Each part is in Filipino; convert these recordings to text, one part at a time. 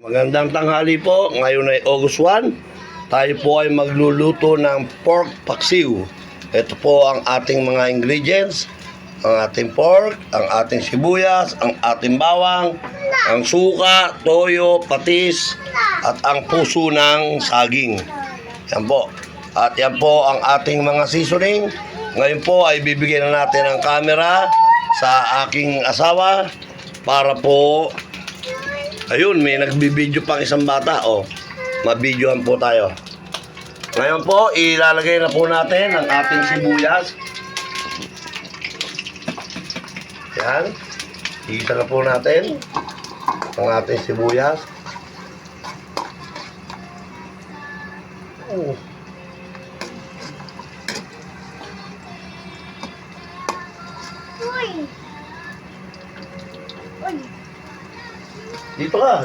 Magandang tanghali po. Ngayon ay August 1. Tayo po ay magluluto ng pork paksiw. Ito po ang ating mga ingredients. Ang ating pork, ang ating sibuyas, ang ating bawang, ang suka, toyo, patis, at ang puso ng saging. Yan po. At yan po ang ating mga seasoning. Ngayon po ay bibigyan na natin ang camera sa aking asawa para po ayun, may nagbibideo pang isang bata. O, mabidyohan po tayo. Ngayon po, ilalagay na po natin ang ating sibuyas. Yan. Igisa na po natin ang ating sibuyas. Oh.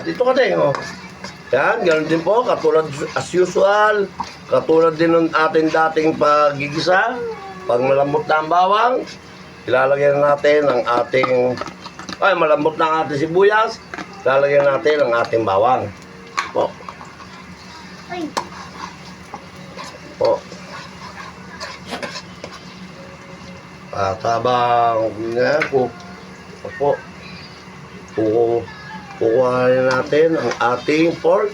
Dito ka din, oh. Yan, ganoon din po, katulad as usual, katulad din ng ating dating paggigisa. Pag malambot na ang bawang, ilalagyan natin ang ating, malambot na ang ating sibuyas, ilalagyan natin ang ating bawang. Po. Po. At habang, kukuhanin natin ang ating pork.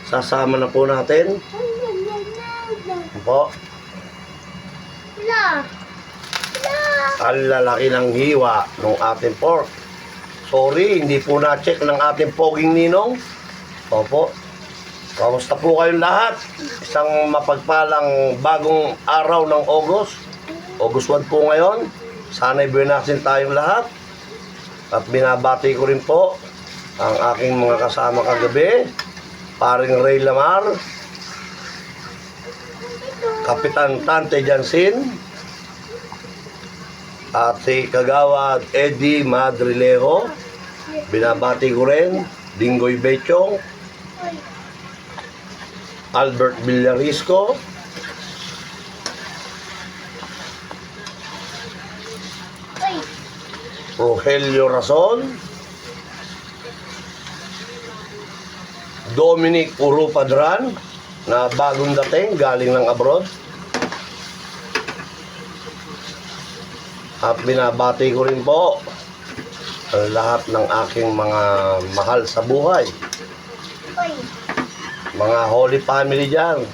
Sasama na po natin. Po. Ang lalaki ng hiwa ng ating pork. Sorry, hindi po na-check ng ating poging ninong. Opo. Kamusta po kayong lahat? Isang mapagpalang bagong araw ng August. August 1 po ngayon. Sana'y buwinasin tayong lahat. At binabati ko rin po ang aking mga kasama kagabi, paring Ray Lamar, Kapitan Tante Jansin, at si Kagawad Eddie Madrilejo. Binabati ko rin Dingoy Bechong, Albert Villarisco, Rogelio Rason, Dominic Urupadran na bagong dating galing ng abroad. At binabati ko rin po ang lahat ng aking mga mahal sa buhay. Mga holy family dyan.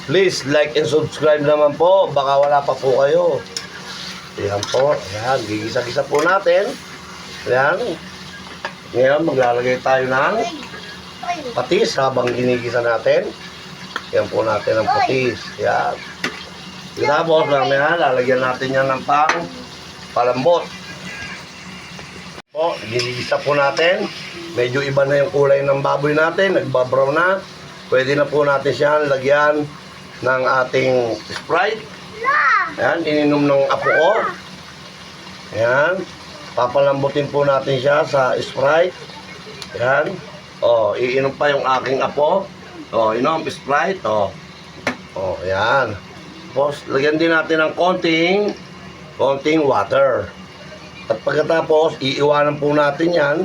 Please like and subscribe naman po. Baka wala pa po kayo. Ayan po. Ayan. Gigisa-gisa po natin. Ayan. Ngayon maglalagay tayo ng patis habang ginigisa natin. Yan po natin ang patis. Yan. Tapos mamaya lalagyan natin yan ng palambot. Po, ginigisa po natin. Medyo iba na yung kulay ng baboy natin. Nagbabrown na. Pwede na po natin siya lagyan ng ating Sprite. Yan, ininom ng apo ko. Yan. Papalambutin po natin siya sa Sprite. Yan. Oh, iinom pa yung aking apo. Oh, inom Sprite. Oh. Oh, yan. Tapos, lagyan din natin ng konting water. At pagkatapos, iiwanan po natin yan.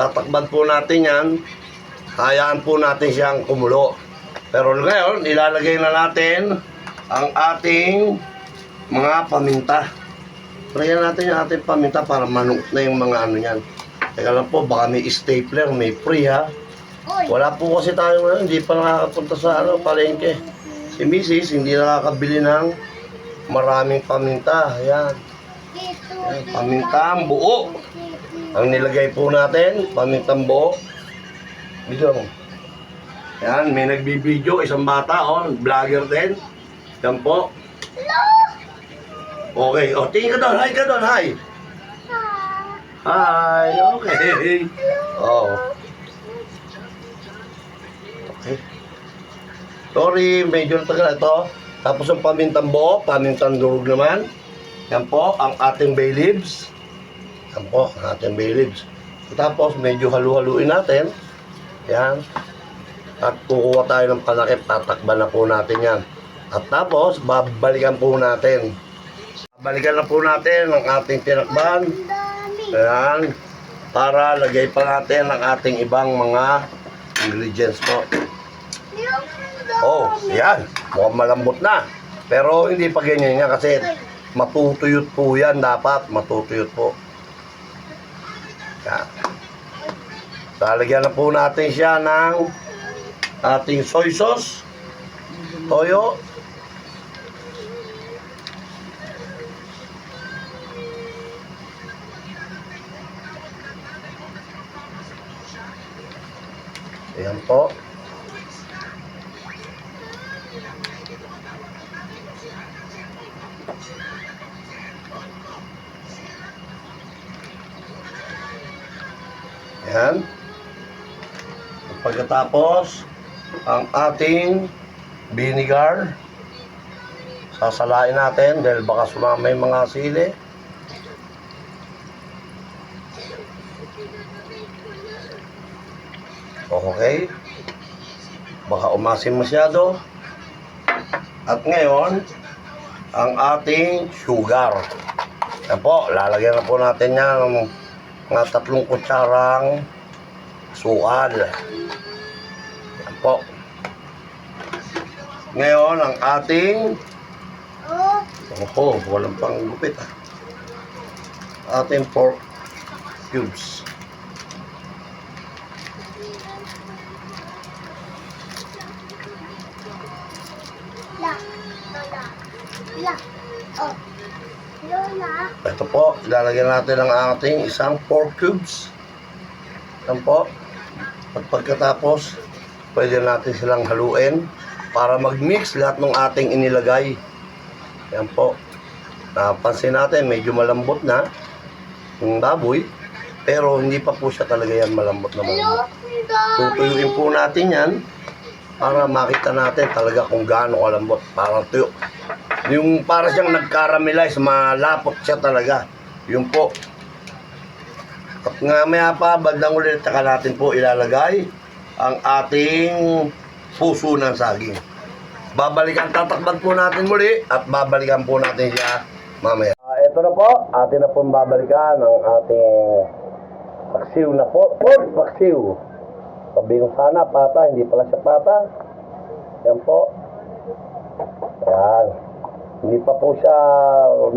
Tatakban po natin yan. Hayaan po natin siyang kumulo. Pero ngayon, ilalagay na natin ang ating mga paminta. Lagyan natin yung ating paminta para manok na yung mga ano yan. Teka lang po, baka may stapler, may free ha. Wala po kasi tayo ngayon, hindi pa nakakapunta sa palengke. Si Mrs. hindi nakakabili ng maraming paminta. Ayan. Ayan, pamintang buo. Ang nilagay po natin, pamintang buo. Video. Ayan, may nagbibideo, isang bata, vlogger din. Yan po. Okay, tingin ka doon, hi ka doon, hi. Hi, okay. Oh. Okay. Sorry, medyo natagal ito. Tapos ang pamintang buo, pamintang durog naman. Yan po, ang ating bay leaves. Yan po, ang ating bay leaves. Tapos medyo halu-haluin natin. Yan. At kukuha tayo ng panakip, tatakban na po natin yan. At tapos, babalikan po natin. Babalikan na po natin ang ating tinakban. Ayan. para lagay pa natin ang ating ibang mga ingredients po. Oh, yan. Mukhang malambot na. Pero hindi pa ganyan yan kasi matutuyot po yan dapat. Matutuyot po. Yan. Lalagyan na po natin siya ng ating soy sauce, toyo, ayan po. Ayan. Pagkatapos, ang ating vinegar, sasalain natin dahil baka sumama yung mga sili. Okay. Baka umasim masyado. At ngayon, ang ating sugar. Yan po, lalagyan na po natin yan ng mga 3 kutsarang sukal. Yan po. Ngayon, ang ating walang pang gupit ating pork cubes. Ito po, ilalagyan natin ang ating isang pork cubes. Yan po. At pagkatapos, pwede natin silang haluin para mag-mix lahat ng ating inilagay. Yan po. Napansin natin, medyo malambot na yung baboy. Pero hindi pa po siya talaga yan malambot na malambot. Tutuyuin po natin yan para makita natin talaga kung gaano kalambot. Parang tuyo. Yung para siyang nag-caramelize, malapot siya talaga. Yun po. At nga maya pa, bandang ulit, saka natin po ilalagay ang ating puso ng saging. Babalikan, tatakban po natin muli at babalikan po natin siya mamaya. Ito na po, atin na po babalikan ang ating paksiw na pork paksiw. Sabi ko sana pata, hindi pala siya pata. Yan po. Yan. Hindi pa po siya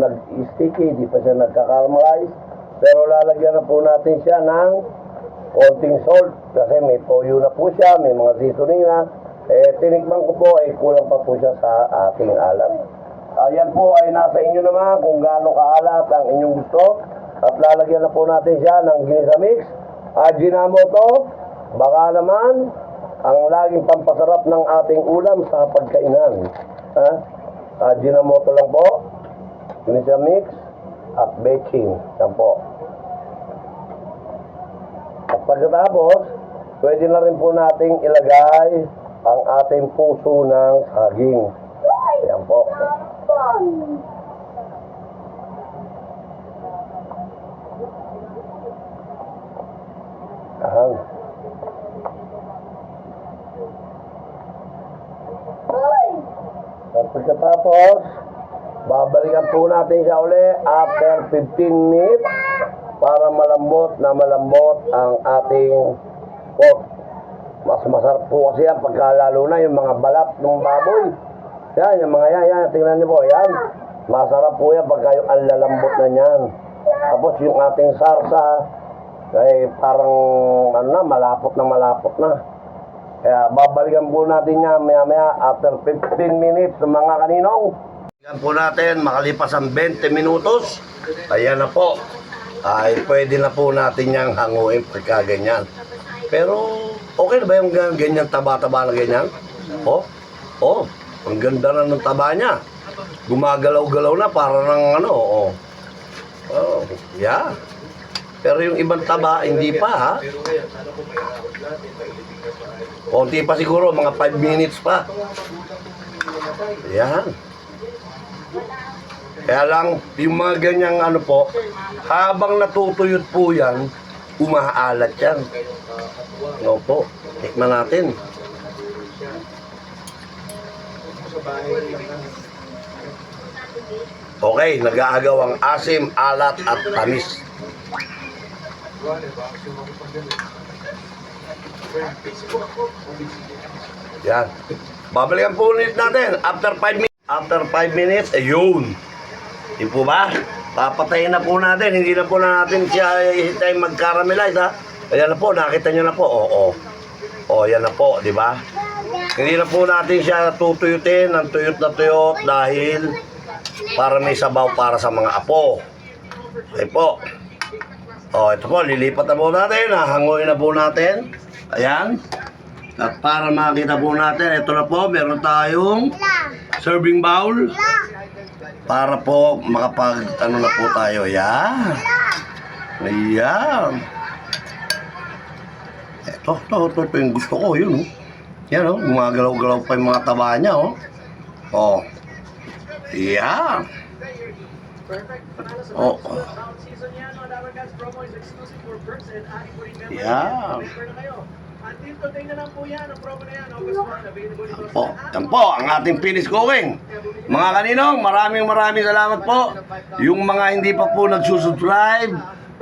nag-sticky, hindi pa siya nagka-caramelize. Pero lalagyan na po natin siya ng konting salt kasi may toyo na po siya, may mga seasoning na. Tinikman ko po, kulang pa po siya sa ating alat. Ayan po ay nasa inyo naman kung gaano kaalat ang inyong gusto. At lalagyan na po natin siya ng ginisa mix. Ajinomoto, baka naman ang laging pampasarap ng ating ulam sa pagkainan. Ajinomoto lang po, ginisa mix, at baking. Yan po. At pagkatapos, pwede na rin po nating ilagay ang ating puso ng saging. Yan po. Ahang. At pagkatapos, babalikan po natin siya uli after 15 minutes para malambot ang ating pork. Mas masarap po kasi yan pagka lalo na yung mga balat ng baboy. Yan, yung mga yan, tingnan niyo po, yan. Masarap po yan pagka yung lalambot na yan. Tapos yung ating sarsa, ay parang malapot na. Kaya babalikan po natin yan maya after 15 minutes mga kaninong. Yan po natin, makalipas ang 20 minutos, ayan na po. Ay pwede na po natin yang hanguin pagka ganyan. Pero okay na ba yung ganyan taba-taba na ganyan? Oh, ang ganda na ng taba niya. Gumagalaw-galaw na para ng yeah. Pero yung ibang taba, hindi pa ha. Konti pa siguro, mga 5 minutes pa. Yan. Kaya lang, yung mga ganyang habang natutuyot po yan, umaalat yan. Po, tikman natin. Okay, nag-aagaw ang asim, alat at tamis. Yan. Babalikan po ulit natin. After 5 minutes. After 5 minutes, ayun. Di po ba? Papatayin na po natin. Hindi na po natin siya tayo mag-caramelize, ha? Ayan na po. Nakita nyo na po. Oo. O, yan na po. Di ba? Hindi na po natin siya tutuyutin ng tuyot na tuyot dahil para may sabaw para sa mga apo. Okay po. O, ito po. Lilipat na po natin. Hahanguin na po natin. Ayan. At para makita po natin, ito na po, meron tayong serving bowl. Para po makapag, ano na po tayo. Yan. Ayan. Ito yung gusto ko, yun. Yan, gumagalaw-galaw pa yung mga taba niya, Oh. Ayan. Oh. Ayan. Yan po, ang ating finish cooking. Mga kaninong, maraming salamat po. Yung mga hindi pa po nagsusubscribe,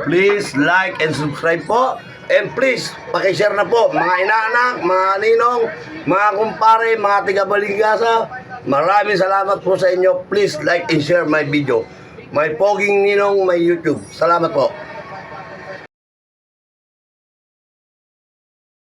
please like and subscribe po. And please, pakishare na po. Mga inaanak, mga ninong, mga kumpare, mga tiga-baligasa, maraming salamat po sa inyo. Please like and share my video. My poging ninong, my YouTube. Salamat po.